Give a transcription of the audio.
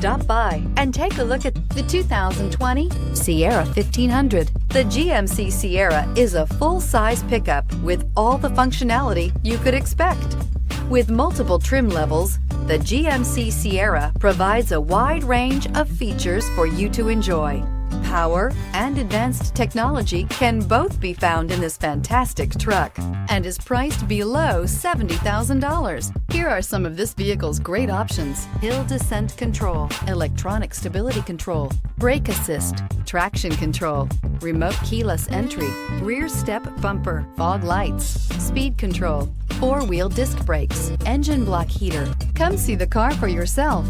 Stop by and take a look at the 2020 Sierra 1500. The GMC Sierra is a full-size pickup with all the functionality you could expect. With multiple trim levels, the GMC Sierra provides a wide range of features for you to enjoy. Power and advanced technology can both be found in this fantastic truck and is priced below $70,000. Here are some of this vehicle's great options: hill descent control, electronic stability control, brake assist, traction control, remote keyless entry, rear step bumper, fog lights, speed control, four-wheel disc brakes, engine block heater. Come see the car for yourself.